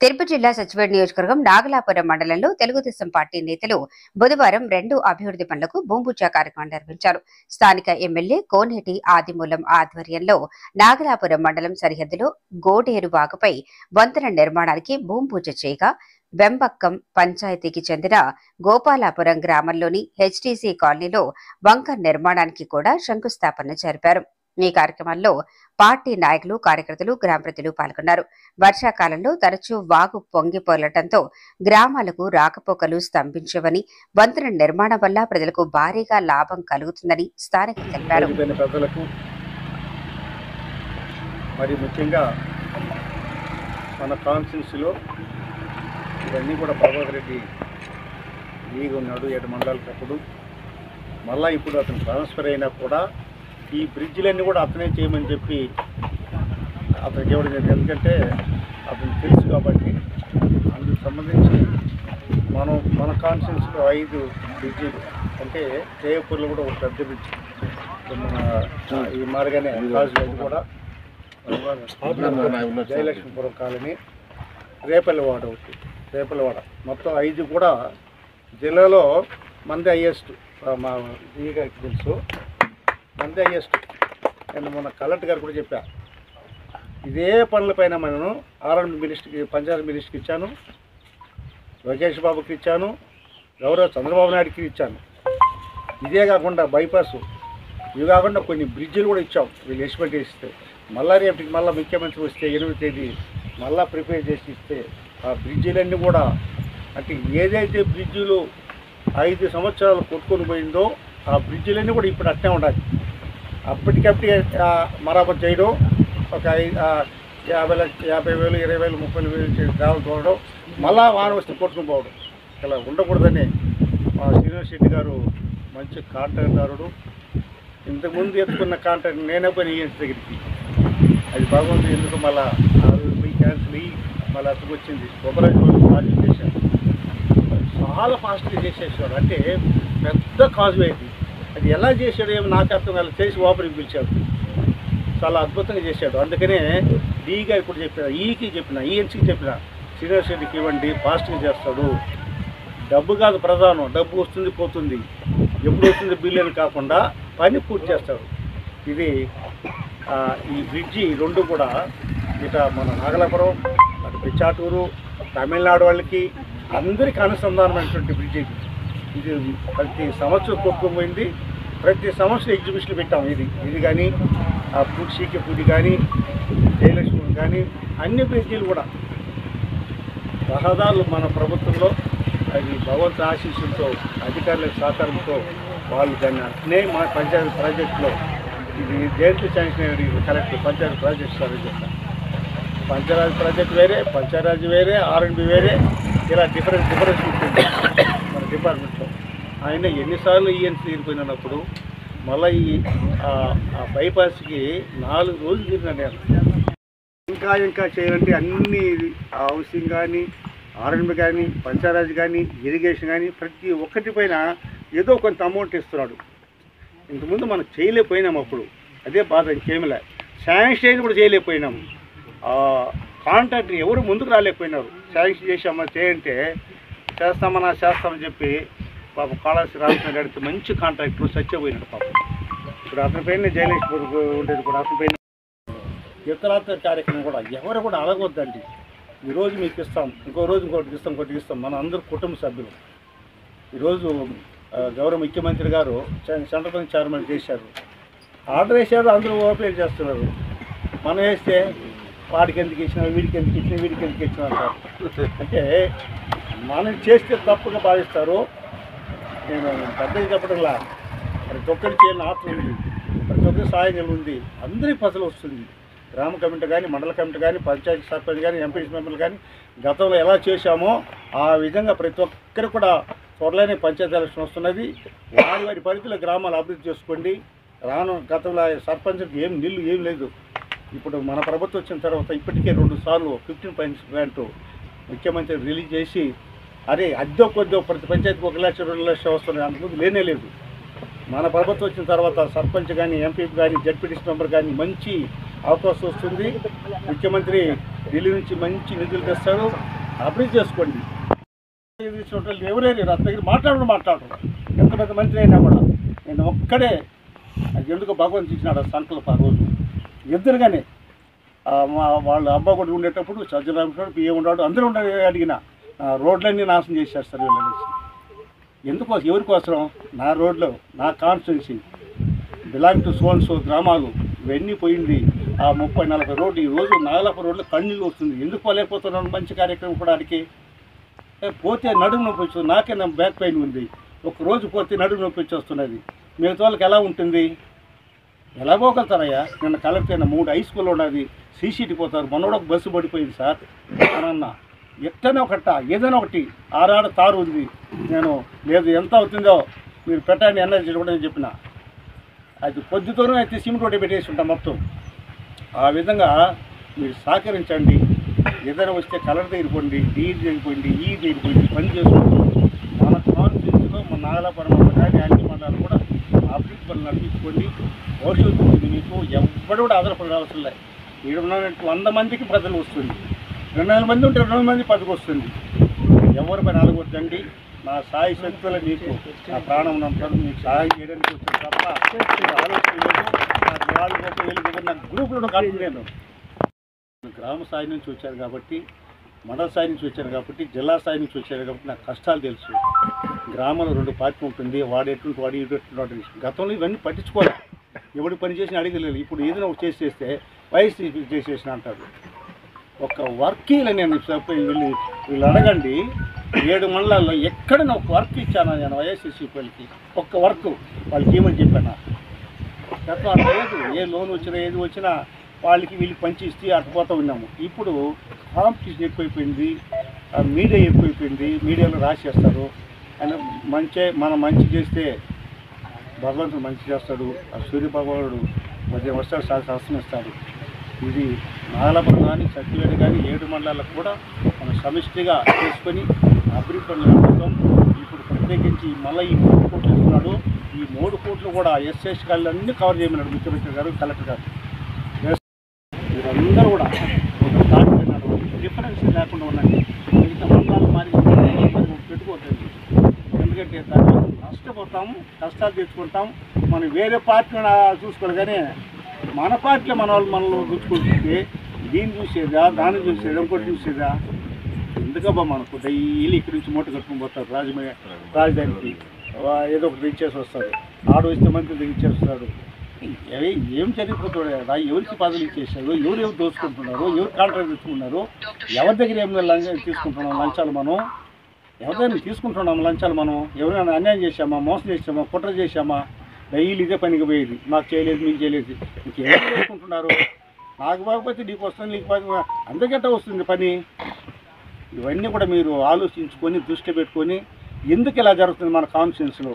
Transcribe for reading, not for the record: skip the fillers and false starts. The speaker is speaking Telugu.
తిరుపతి జిల్లా సచివేడ్ నియోజకవర్గం నాగలాపురం మండలంలో తెలుగుదేశం పార్టీ నేతలు బుధవారం 2 అభివృద్ధి పనులకు భూమిపూజ కార్యక్రమం నిర్వహించారు. స్థానిక ఎమ్మెల్యే కోనేటి ఆదిమూలం ఆధ్వర్యంలో నాగలాపురం మండలం సరిహద్దులో గోడేరు వాగుపై వంతెన నిర్మాణానికి భూమిపూజ చేయగా, వెంబక్కం పంచాయతీకి చెందిన గోపాలాపురం గ్రామంలోని హెచ్టీసీ కాలనీలో వంక నిర్మాణానికి కూడా శంకుస్థాపన జరిపారు. ఈ కార్యక్రమంలో పార్టీ నాయకులు, కార్యకర్తలు, గ్రామ ప్రజలు పాల్గొన్నారు. వర్షాకాలంలో తరచూ వాగు పొంగిపోలటంతో గ్రామాలకు రాకపోకలు స్తంభించవని, వంతెన నిర్మాణం వల్ల ప్రజలకు భారీగా లాభం కలుగుతుందని స్థానికులు తెలిపారు. ముఖ్యంగా మన కాన్స్టిట్యూన్సీలో ఇవన్నీ కూడా ప్రభాకర్ రెడ్డి లీగ్ ఉన్నాడు 7 మండలాలకు. అప్పుడు మళ్ళీ ఇప్పుడు అతను ట్రాన్స్ఫర్ అయినా కూడా ఈ బ్రిడ్జిలన్నీ కూడా అతనే చేయమని చెప్పి అతనికి ఇవ్వడం జరిగింది. ఎందుకంటే అతను తెలుసు కాబట్టి. అందుకు సంబంధించి మన కాన్స్టిట్యూన్సీలో 5 బ్రిడ్జిలు అంటే జయపూర్లో కూడా ఒక పెద్ద బ్రిడ్జ్, మన ఈ మార్గానే కాజు కూడా జయలక్ష్మీపురం కాలనీ, రేపల్లవాడ ఒకటి, రేపల్లవాడ మొత్తం 5 కూడా జిల్లాలో మంది హైయెస్ట్. మా ఈ గారికి తెలుసు, మంది హైయెస్ట్. నేను మొన్న కలెక్టర్ గారు కూడా చెప్పా, ఇదే పనులపైన నేను ఆర్ఎండ్ మినిస్టర్కి, పంచాయతీ మినిస్టర్కి ఇచ్చాను, లోకేష్ బాబుకి ఇచ్చాను, గౌరవ చంద్రబాబు నాయుడుకి ఇచ్చాను. ఇదే కాకుండా బైపాస్, ఇవి కాకుండా కొన్ని బ్రిడ్జిలు కూడా ఇచ్చాం వీళ్ళు ఎస్టిమేట్ ఇస్తే. మళ్ళా రేపటికి మళ్ళీ ముఖ్యమంత్రి వస్తే 8వ తేదీ మళ్ళీ ప్రిపేర్ చేసి ఇస్తే ఆ బ్రిడ్జిలన్నీ కూడా, అంటే ఏదైతే బ్రిడ్జిలు 5 సంవత్సరాలు కొట్టుకొని పోయిందో ఆ బ్రిడ్జిలన్నీ కూడా ఇప్పుడు అట్నే ఉండాలి. అప్పటికప్పుడు మరామతు చేయడం, ఒక 50,000, 20,000, 30,000 గ్రాములు తోడడం, మళ్ళా వాన వస్తే కొట్టుకుని పోవడం ఇలా ఉండకూడదని మా శ్రీనివాస్ రెడ్డి గారు మంచి కాంట్రాక్టరుడు. ఇంతకుముందు ఎత్తుకున్న కాంట్రాక్ట్ నేనే పోయి ఈఎన్సీ దగ్గరికి, అది భగవంతుడు ఎందుకు మళ్ళీ క్యాన్సిల్ అయ్యి మళ్ళీ అతనికి వచ్చింది. కొబ్బరి ప్రాజెక్ట్ చేశాడు, చాలా ఫాస్ట్గా చేసేసాడు. అంటే పెద్ద కాజు అయింది. అది ఎలా చేశాడు ఏమో నాకు అర్థం కాదు. చేసి ఓపెనింగ్ పిలిచాడు, చాలా అద్భుతంగా చేశాడు. అందుకనే డీగా ఇప్పుడు చెప్పిన, ఈకి చెప్పిన, ఈఎన్సీకి చెప్పిన, శ్రీనివాస్ రెడ్డికి ఇవ్వండి, ఫాస్ట్గా చేస్తాడు. డబ్బు కాదు ప్రధానం, డబ్బు వస్తుంది పోతుంది, ఎప్పుడు వస్తుంది బిల్లు అని కాకుండా పని పూర్తి చేస్తాడు. ఇది ఈ బ్రిడ్జి 2 కూడా ఇట మన నాగలాపురం, అటు పిచ్చాటూరు, తమిళనాడు వాళ్ళకి అందరికీ అనుసంధానమైనటువంటి బ్రిడ్జి. ఇది ప్రతి సంవత్సరం కొట్టుకుపోయింది. ప్రతి సంవత్సరం ఎగ్జిబిషన్లు పెట్టాం. ఇది కానీ పూడ్సీకి పూడి కానీ, జయలక్ష్మి కానీ, అన్ని బ్రిడ్జీలు కూడా రహదారులు మన ప్రభుత్వంలో అది భగవంతు ఆశీస్సులతో, అధికారుల సహకారంతో వాళ్ళు దాన్ని అట్నే మా పంచాయతీ ప్రాజెక్టులో, ఇది దేంట్లో శాంక్షన్ అయ్యాడు కలెక్టర్, పంచాయతీ ప్రాజెక్ట్ సార్ చెప్తా. పంచాయతీ ప్రాజెక్ట్ వేరే, పంచాయతీ వేరే, ఆర్ఎండ్బి వేరే, ఇలా డిఫరెన్స్ ఉంటుంది మన డిపార్ట్మెంట్లో. ఆయన ఎన్నిసార్లు ఈఎన్సీ తిరిగిపోయినప్పుడు మళ్ళీ ఆ బైపాస్కి 4 రోజులు తిరిగినాను నేను. ఇంకా చేయాలంటే అన్ని హౌసింగ్ కానీ, ఆర్ఎండ్బి కానీ, పంచాయతీ కానీ, ఇరిగేషన్ కానీ ప్రతి ఒక్కటి పైన ఏదో కొంత అమౌంట్ ఇస్తున్నాడు. ఇంతకుముందు మనం చేయలేకపోయినాము. అప్పుడు అదే బాధ, ఇంకేమిలే. శాంక్షన్ కూడా చేయలేకపోయినాము. కాంట్రాక్టర్ ఎవరు ముందుకు రాలేకపోయినారు. శాంక్షన్ చేసామా చేయంటే చేస్తామని చెప్పి పాప కాళాశ్రీ రామకృష్ణ గారికి మంచి కాంట్రాక్టర్ చచ్చిపోయినాడు పాపం. ఇప్పుడు అతని పైన జయలక్ష్మి ఉండేది కూడా అతని పైన. ఇతరాత్ర కార్యక్రమం కూడా ఎవరు కూడా అడగొద్దండి. ఈరోజు మీకు ఇస్తాం, ఇంకో రోజు ఇంకోటికి ఇస్తాం. మన అందరూ కుటుంబ సభ్యులు. ఈరోజు గౌరవ ముఖ్యమంత్రి గారు సెంట్రల్ బ్యాంక్ చైర్మన్ చేశారు, ఆర్డర్ వేశారు, అందరూ ఓపెన్ చేస్తున్నారు. మనం వేస్తే వాడికి ఎందుకు ఇచ్చినా, వీడికి ఎందుకు ఇచ్చినా, వీడికి ఎందుకు ఇచ్చినా అంటారు. అంటే మనం చేస్తే తప్పుగా భావిస్తారు. నేను పెద్దగా చెప్పడంలా, ప్రతి ఒక్కరికి చేయాలని ఆత్మ ఉంది, ప్రతి ఒక్కరికి సాయం ఉంది, అందరికీ ఫసలు వస్తుంది. గ్రామ కమిటీ కానీ, మండల కమిటీ కానీ, పంచాయతీ సర్పంచ్ కానీ, ఎంపీసీ మెంబర్లు కానీ గతంలో ఎలా చేశామో ఆ విధంగా ప్రతి ఒక్కరు కూడా త్వరలోనే పంచాయతీ ఎలక్షన్ వస్తున్నది. వారి పరిధిలో గ్రామాలు అభివృద్ధి చేసుకోండి. గతంలో సర్పంచ్కి నీళ్ళు ఏం లేదు. ఇప్పుడు మన ప్రభుత్వం వచ్చిన తర్వాత ఇప్పటికే 2 సార్లు 15% గ్రాంట్ ముఖ్యమంత్రి రిలీజ్ చేసి, అదే అద్దె కొద్దో ప్రతి పంచాయతీకి 1 లక్ష 2 లక్షలు వస్తున్నాయి. అంతకుముందు లేనే లేదు. మన ప్రభుత్వం వచ్చిన తర్వాత సర్పంచ్ కానీ, ఎంపీ కానీ, జడ్పీటీసీ మెంబర్ కానీ మంచి అవకాశం వస్తుంది. ముఖ్యమంత్రి ఢిల్లీ నుంచి మంచి నిధులు తెస్తాడు, అభివృద్ధి చేసుకోండి. ఎవరైనా రత్నగిరి మాట్లాడరు. ఎంత పెద్ద మంత్రి అయినా కూడా నేను ఒక్కడే, అది ఎందుకు భగవంతు ఇచ్చినాడు సంకల్ప ఆ రోజు. ఇద్దరుగానే వాళ్ళ అబ్బా కూడా ఉండేటప్పుడు సజ్జరామేశ్వరుడు పిఏ ఉన్నాడు, అందరూ ఉండాలి. అడిగిన రోడ్లన్నీ నాశనం చేసేస్తారు వీళ్ళు. ఎందుకోసం, ఎవరికోసం? నా రోడ్లో, నా కాన్స్టిట్యున్సీ బిలాంగ్ టు సో గ్రామాలు ఇవన్నీ పోయింది. ఆ 30-40 రోడ్లు ఈరోజు నాగలాప రోడ్లు కన్నీళ్ళు వస్తుంది. ఎందుకు పోలేకపోతున్నాను? మంచి కార్యక్రమం కూడా అడిగి పోతే నడుము నొప్పి వస్తుంది. నాకే నా బ్యాక్ పెయిన్ ఉంది. ఒకరోజు పోతే నడుము నొప్పి వచ్చేస్తున్నది. మిగతా వాళ్ళకి ఎలా ఉంటుంది? ఎలా పోగలుగుతారయ్యా? నిన్న కలెక్టర్ అయినా 3 హై స్కూల్లో ఉన్నది, సీసీటీ పోతారు. మొన్న కూడా బస్సు పడిపోయింది సార్ అన్న. ఎట్టనే ఒకట ఏదైనా ఒకటి ఆరాడ తారు ఉంది. నేను లేదు ఎంత అవుతుందో మీరు పెట్టండి ఎనర్జీ కూడా నేను చెప్పిన. అది పొద్దుతోనే అయితే సిమెంట్ రోడ్డు పెట్టేసి ఉంటాం మొత్తం. ఆ విధంగా మీరు సహకరించండి. ఏదైనా వస్తే కలర్ దగ్గరిపోండి, డీల్ దగ్గరిపోయింది, ఈ దగ్గరిపోయింది, పని చేసుకోండి. మన కాన్స్టిట్యూన్సీలో మన నాగలాపురం కానీ అన్ని మండలాలు కూడా అభివృద్ధి పనులు నడిపించుకోండి. భవిష్యత్తు ఉంది మీకు. ఎవరు కూడా ఆధారపడే అవసరం లేదు. 100 మందికి ప్రజలు వస్తుంది. 200 మంది ఉంటే 200 మంది పదవి వస్తుంది. ఎవరిపై అలగొద్దండి. నా సాయి శక్తులు మీకు నా ప్రాణం నమ్ముతాను. మీకు సహాయం చేయడానికి వచ్చాను తప్ప ఆలోచన లేదు. నాకు వాళ్ళు గొప్ప వీళ్ళు గొప్ప నాకు గ్రూపులో కలిపి నేను గ్రామ స్థాయి నుంచి వచ్చాను కాబట్టి, మండల స్థాయి నుంచి వచ్చాను కాబట్టి, జిల్లా స్థాయి నుంచి వచ్చాను కాబట్టి నాకు కష్టాలు తెలుసు. గ్రామంలో 2 పార్టీ ఉంటుంది. వాడు ఎటువంటి వాడు ఇటు ఎటువంటి. గతంలో ఇవన్నీ పట్టించుకోవాలి. ఎవడు పని చేసినా అడిగలేదు. ఇప్పుడు ఏదైనా ఒక చేస్తే వైసీపీ చేసేసిన అంటారు. ఒక వర్కీలు నేను వీళ్ళు అడగండి. 7 మండలాల్లో ఎక్కడైనా ఒక వర్క్ ఇచ్చాను నేను వైఎస్సీపీ వాళ్ళకి. ఒక్క వర్క్ వాళ్ళకి ఏమని చెప్పాను. గతం అట్లా లేదు. ఏ లోన్ వచ్చినా ఏది వచ్చినా వాళ్ళకి వీళ్ళకి పంచి ఇస్తే అటుపోతూ ఉన్నాము. ఇప్పుడు కాంపిటీషన్ ఎక్కువైపోయింది, మీడియా ఎక్కువైపోయింది. మీడియాలో రాసేస్తారు. ఆయన మనం మంచి చేస్తే భగవంతుడు మంచి చేస్తాడు. ఆ సూర్య భగవానుడు 10 వర్షాలు శాసనిస్తాడు. ఇది నాగలాపురం కానీ సత్యవేడి కానీ 7 మండలాలకు కూడా మనం సమిష్టిగా చేసుకొని అభివృద్ధి పనులు నడుపుతాం. ఇప్పుడు ప్రత్యేకించి మళ్ళీ ఈ 3 కోట్లు ఇస్తున్నాడు. ఈ 3 కోట్లు కూడా ఎస్ఎస్ కాళ్ళన్నీ కవర్ చేయమన్నాడు ముఖ్యమంత్రి గారు, కలెక్టర్ గారు. మీరందరూ కూడా ఒక దాటిపోయినాడు. డిఫరెన్స్ లేకుండా ఉన్నాయి. మిగతా మండలాలు మారి పెట్టుకోవద్దండి. ఎందుకంటే దాన్ని నష్టపోతాము, కష్టాలు తెచ్చుకుంటాం. మనం వేరే పార్టీని చూసుకోవాలి కానీ మన పార్టీలో మన వాళ్ళు మనలో గుర్తుకుంటుంటే దీన్ని చూసేదా, దాన్ని చూసేదా, ఇంకోటి చూసేదా? ఎందుకబ్బా మనకు డైలీ ఇక్కడి నుంచి మూట కట్టుకుని పోతారు రాజధానికి. ఏదో ఒకటి దించేసి వస్తారు. ఆడు వస్తే మంత్రి దించేసి వస్తాడు. ఏం జరిగిపోతాడు? ఎవరికి పదవులు ఇచ్చేసారు? ఎవరు దోచుకుంటున్నారు? ఎవరు కాంట్రాక్ట్ తెచ్చుకున్నారు? ఎవరి దగ్గర ఏం తీసుకుంటున్నాం లంచాలు? మనం ఎవరిదైనా తీసుకుంటున్నాం లంచాలు? మనం ఎవరైనా అన్యాయం చేశామా, మోసం చేసామా, కుట్ర చేశామా? డైలీ ఇదే పనికి పోయేది. నాకు చేయలేదు, మీకు చేయలేదు. ఇంకేం చేసుకుంటున్నారు? నాకు బాగపోతే నీకు వస్తుంది, నీకు బాగా అందరికట్ట వస్తుంది పని. ఇవన్నీ కూడా మీరు ఆలోచించుకొని దృష్టి పెట్టుకొని ఎందుకు ఇలా జరుగుతుంది మన కాన్స్టిట్యున్సీలో